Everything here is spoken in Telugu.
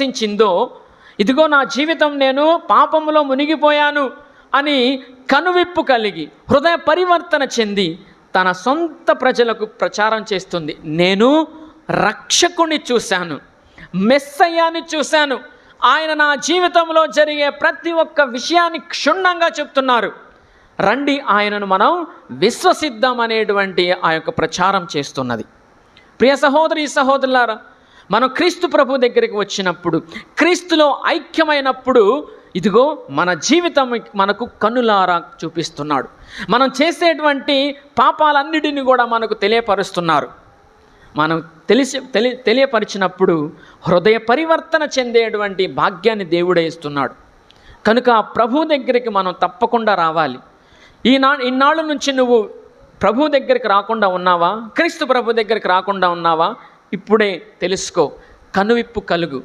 విశ్వసించిందో, ఇదిగో నా జీవితం నేను పాపములో మునిగిపోయాను అని కనువిప్పు కలిగి హృదయ పరివర్తన చెంది తన సొంత ప్రజలకు ప్రచారం చేస్తుంది. నేను రక్షకుని చూశాను, మెస్సయ్యాని చూశాను, ఆయన నా జీవితంలో జరిగే ప్రతి ఒక్క విషయాన్ని క్షుణ్ణంగా చెప్తున్నారు, రండి ఆయనను మనం విశ్వసిద్దాం అనేటువంటి ఆ యొక్క ప్రచారం చేస్తున్నది. ప్రియ సహోదరి సహోదరులారా, మనం క్రీస్తు ప్రభు దగ్గరికి వచ్చినప్పుడు, క్రీస్తులో ఐక్యమైనప్పుడు, ఇదిగో మన జీవితం మనకు కన్నులారా చూపిస్తున్నాడు. మనం చేసేటువంటి పాపాలన్నిటిని కూడా మనకు తెలియపరుస్తున్నారు. మనం తెలియపరిచినప్పుడు హృదయ పరివర్తన చెందేటువంటి భాగ్యాన్ని దేవుడే ఇస్తున్నాడు. కనుక ప్రభు దగ్గరికి మనం తప్పకుండా రావాలి. ఇన్నాళ్ళ నుంచి నువ్వు ప్రభు దగ్గరికి రాకుండా ఉన్నావా? క్రీస్తు ప్రభు దగ్గరికి రాకుండా ఉన్నావా? ఇప్పుడే తెలుసుకో, కనువిప్పు కలుగు.